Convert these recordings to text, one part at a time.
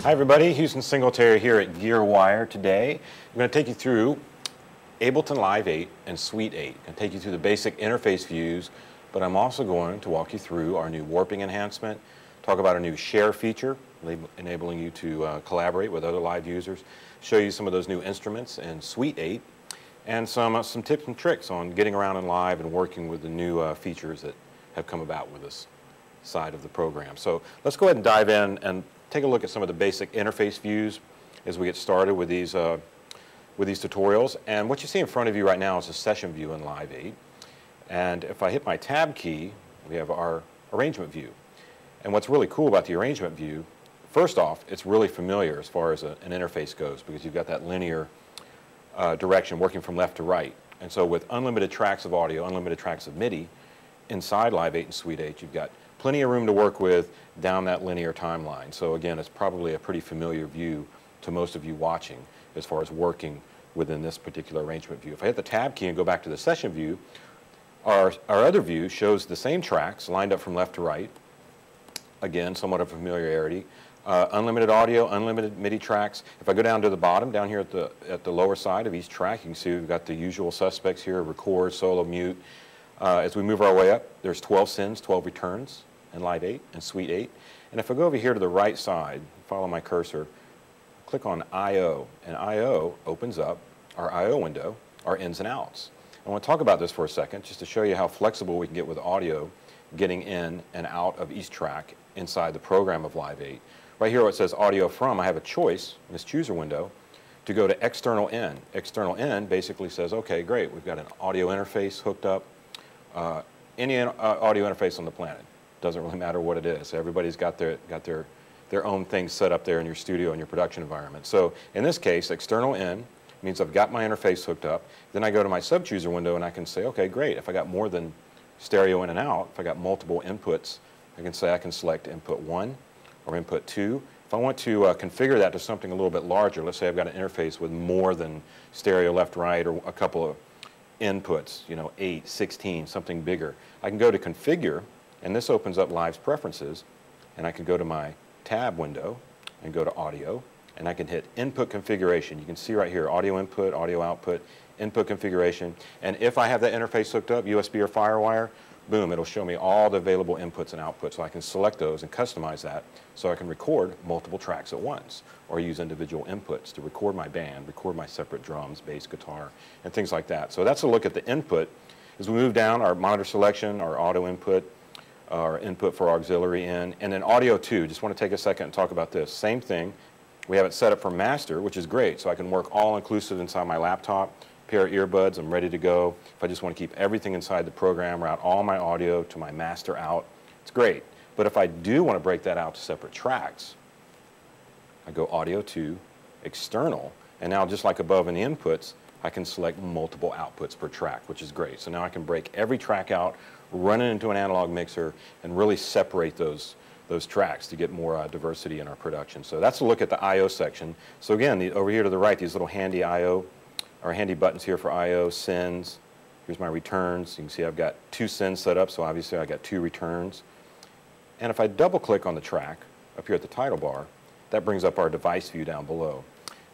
Hi everybody, Huston Singletary here at GearWire. Today I'm going to take you through Ableton Live 8 and Suite 8. I'm going to take you through the basic interface views, but I'm also going to walk you through our new warping enhancement, talk about our new share feature, enabling you to collaborate with other live users, show you some of those new instruments in Suite 8, and some tips and tricks on getting around in live and working with the new features that have come about with this side of the program. So let's go ahead and dive in and take a look at some of the basic interface views as we get started with these tutorials. And what you see in front of you right now is a session view in Live 8. And if I hit my tab key, we have our arrangement view. And what's really cool about the arrangement view, first off, it's really familiar as far as an interface goes because you've got that linear direction working from left to right. And so with unlimited tracks of audio, unlimited tracks of MIDI, inside Live 8 and Suite 8, you've got plenty of room to work with down that linear timeline. So again, it's probably a pretty familiar view to most of you watching as far as working within this particular arrangement view. If I hit the tab key and go back to the session view, our other view shows the same tracks lined up from left to right. Again, somewhat of familiarity. Unlimited audio, unlimited MIDI tracks. If I go down to the bottom, down here at the lower side of each track, you can see we've got the usual suspects here: record, solo, mute. As we move our way up, there's 12 sends, 12 returns in Live 8 and Suite 8. And if I go over here to the right side, follow my cursor, click on I/O, and I/O opens up our I/O window, our ins and outs. I want to talk about this for a second, just to show you how flexible we can get with audio, getting in and out of each track inside the program of Live 8. Right here where it says audio from, I have a choice in this chooser window to go to external in. External in basically says, okay, great, we've got an audio interface hooked up. Any audio interface on the planet. Doesn't really matter what it is. Everybody's got their own things set up there in your studio and your production environment. So in this case, external in means I've got my interface hooked up. Then I go to my sub-chooser window and I can say, okay, great. If I got more than stereo in and out, if I got multiple inputs, I can say I can select input 1 or input 2. If I want to configure that to something a little bit larger, let's say I've got an interface with more than stereo left, right, or a couple of inputs, 8, 16, something bigger. I can go to configure, and this opens up Live's preferences, and I can go to my tab window and go to audio, and I can hit input configuration. You can see right here, audio input, audio output, input configuration, and if I have that interface hooked up, USB or FireWire, boom, it'll show me all the available inputs and outputs, so I can select those and customize that so I can record multiple tracks at once or use individual inputs to record my band, record my separate drums, bass, guitar, and things like that. So that's a look at the input. As we move down, our monitor selection, our auto input, our input for auxiliary in, and then audio 2. Just want to take a second and talk about this. Same thing. We have it set up for master, which is great, so I can work all inclusive inside my laptop. Pair of earbuds, I'm ready to go. If I just want to keep everything inside the program, route all my audio to my master out, it's great. But if I do want to break that out to separate tracks, I go audio 2, external, and now just like above in the inputs, I can select multiple outputs per track, which is great. So now I can break every track out, run it into an analog mixer, and really separate those tracks to get more diversity in our production. So that's a look at the I/O section. So again, over here to the right, these little handy I/O, our handy buttons here for I/O, sends. Here's my returns. You can see I've got 2 sends set up, so obviously I got 2 returns. And if I double click on the track up here at the title bar, that brings up our device view down below.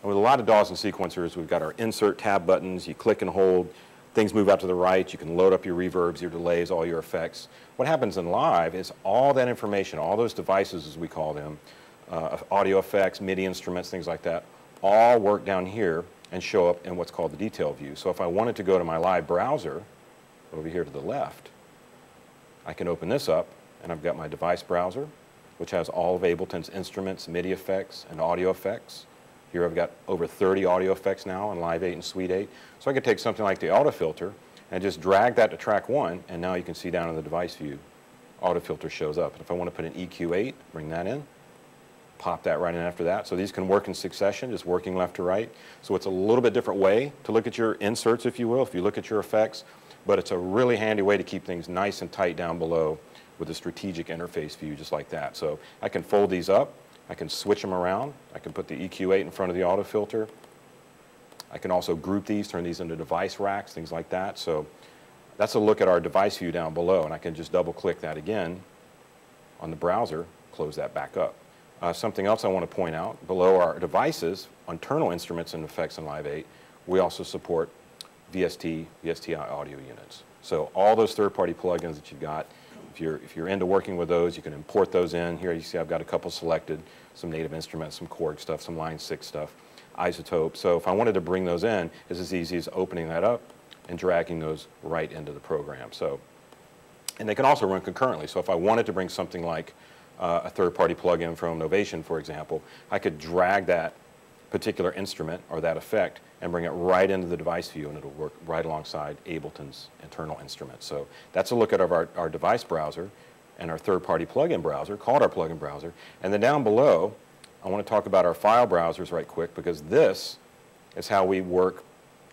And with a lot of DAWs and sequencers, we've got our insert tab buttons. You click and hold, things move out to the right. You can load up your reverbs, your delays, all your effects. What happens in Live is all that information, all those devices as we call them, audio effects, MIDI instruments, things like that, all work down here and show up in what's called the detail view. So if I wanted to go to my Live browser, over here to the left, I can open this up, and I've got my device browser, which has all of Ableton's instruments, MIDI effects, and audio effects. Here I've got over 30 audio effects now in Live 8 and Suite 8. So I could take something like the auto filter and just drag that to track 1, and now you can see down in the device view, auto filter shows up. And if I want to put an EQ8, bring that in, pop that right in after that. So these can work in succession, just working left to right. So it's a little bit different way to look at your inserts, if you will, if you look at your effects, but it's a really handy way to keep things nice and tight down below with a strategic interface view just like that. So I can fold these up, I can switch them around, I can put the EQ8 in front of the auto filter. I can also group these, turn these into device racks, things like that. So that's a look at our device view down below, and I can just double click that again on the browser, close that back up. Something else I want to point out, below our devices, internal instruments and effects in Live 8, we also support VSTi audio units. So all those third-party plugins that you've got, if you're into working with those, you can import those in. Here you see I've got a couple selected, some native instruments, some Korg stuff, some Line 6 stuff, Isotope. So if I wanted to bring those in, it's as easy as opening that up and dragging those right into the program. So, and they can also run concurrently. So if I wanted to bring something like a third-party plugin from Novation, for example, I could drag that particular instrument or that effect and bring it right into the device view, and it'll work right alongside Ableton's internal instruments. So that's a look at our device browser and our third-party plugin browser, called our plugin browser. And then down below, I want to talk about our file browsers right quick, because this is how we work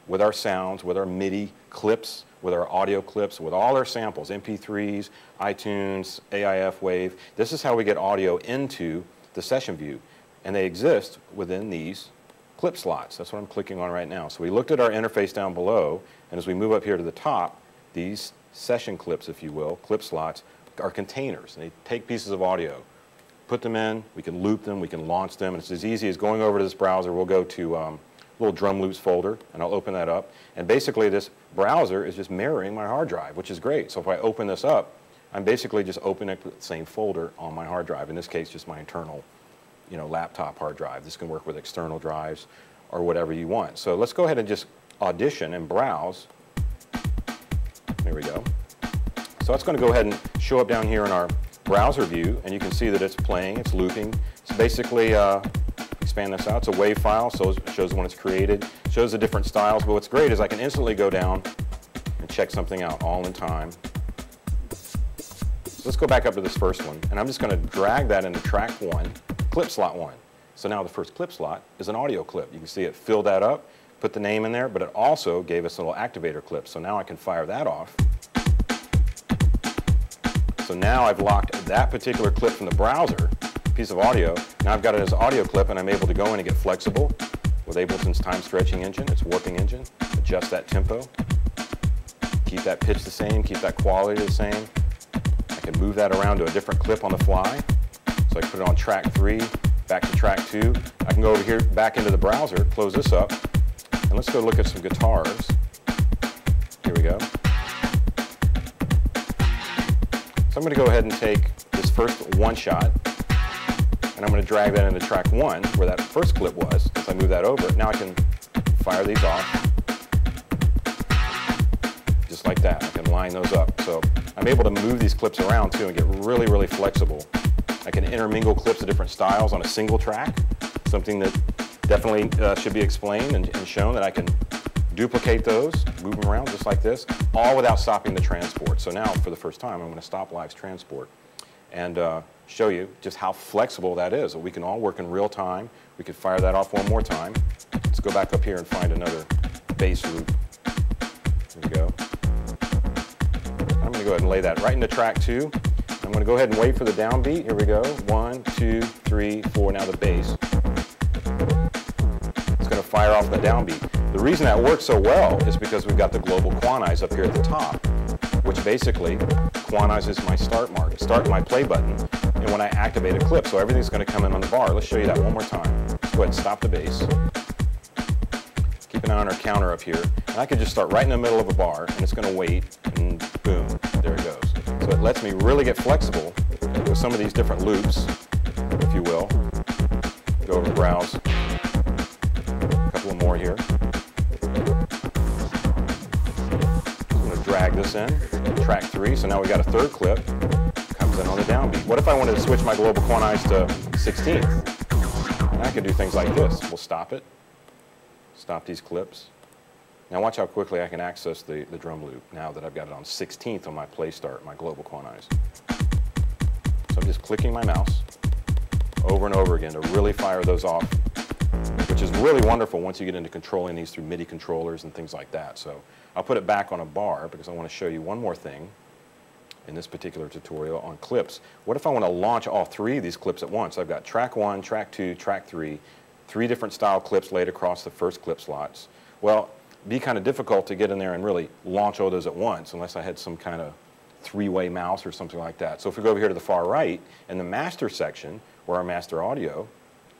with our sounds, with our MIDI clips, with our audio clips, with all our samples, MP3s, iTunes, AIF, Wave. This is how we get audio into the session view. And they exist within these clip slots. That's what I'm clicking on right now. So we looked at our interface down below, and as we move up here to the top, these session clips, if you will, clip slots, are containers. And they take pieces of audio, put them in, we can loop them, we can launch them, and it's as easy as going over to this browser. We'll go to little drum loops folder, and I'll open that up. And basically this browser is just mirroring my hard drive, which is great. So if I open this up, I'm basically just opening the same folder on my hard drive. In this case, just my internal, laptop hard drive. This can work with external drives or whatever you want. So let's go ahead and just audition and browse. There we go. So it's going to go ahead and show up down here in our browser view, and you can see that it's playing, it's looping. It's basically expand this out. It's a WAV file, so it shows when it's created, shows the different styles. But what's great is I can instantly go down and check something out all in time. So let's go back up to this first one, and I'm just going to drag that into track 1, clip slot 1. So now the first clip slot is an audio clip. You can see it filled that up, put the name in there, but it also gave us a little activator clip. So now I can fire that off. So now I've locked that particular clip from the browser, piece of audio. Now I've got it as an audio clip, and I'm able to go in and get flexible with Ableton's time stretching engine, its warping engine, adjust that tempo, keep that pitch the same, keep that quality the same. I can move that around to a different clip on the fly. So I can put it on track 3, back to track 2. I can go over here, back into the browser, close this up, and let's go look at some guitars. Here we go. So I'm going to go ahead and take this first one shot, and I'm going to drag that into track 1, where that first clip was. As I move that over, now I can fire these off, just like that. I can line those up. So I'm able to move these clips around too and get really, really flexible. I can intermingle clips of different styles on a single track, something that definitely should be explained and shown, that I can duplicate those, move them around just like this, all without stopping the transport. So now, for the first time, I'm going to stop Live's transport and show you just how flexible that is. We can all work in real time. We could fire that off one more time. Let's go back up here and find another bass loop. There we go. I'm going to go ahead and lay that right into track 2. I'm going to go ahead and wait for the downbeat. Here we go. 1, 2, 3, 4. Now the bass. It's going to fire off the downbeat. The reason that works so well is because we've got the global quantize up here at the top, which basically quantizes my start my play button, and when I activate a clip, so everything's going to come in on the bar. Let's show you that one more time. Let's go ahead and stop the bass. Keep an eye on our counter up here, and I can just start right in the middle of a bar, and it's going to wait, and boom, there it goes. So it lets me really get flexible with some of these different loops, if you will. Go over and browse. A couple of more here. Drag this in, track 3, so now we got a third clip, comes in on the downbeat. What if I wanted to switch my global quantize to 16th? And I could do things like this. We'll stop it, stop these clips. Now watch how quickly I can access the drum loop now that I've got it on 16th on my play start, my global quantize. So I'm just clicking my mouse over and over again to really fire those off, which is really wonderful once you get into controlling these through MIDI controllers and things like that. So I'll put it back on a bar because I want to show you one more thing in this particular tutorial on clips. What if I want to launch all 3 of these clips at once? I've got track 1, track 2, track 3, 3 different style clips laid across the first clip slots. Well, it'd be kind of difficult to get in there and really launch all those at once unless I had some kind of three-way mouse or something like that. So if we go over here to the far right, in the master section, where our master audio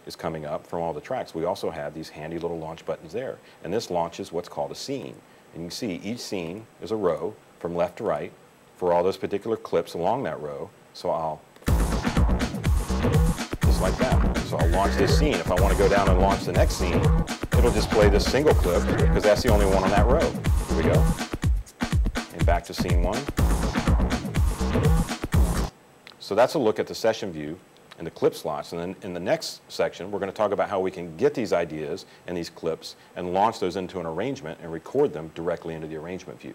is coming up from all the tracks, we also have these handy little launch buttons there. And this launches what's called a scene. And you can see each scene is a row from left to right for all those particular clips along that row. So I'll, just like that. So I'll launch this scene. If I want to go down and launch the next scene, it'll just play this single clip because that's the only one on that row. Here we go. And back to scene one. So that's a look at the session view and the clip slots. And then in the next section, we're going to talk about how we can get these ideas and these clips and launch those into an arrangement and record them directly into the arrangement view.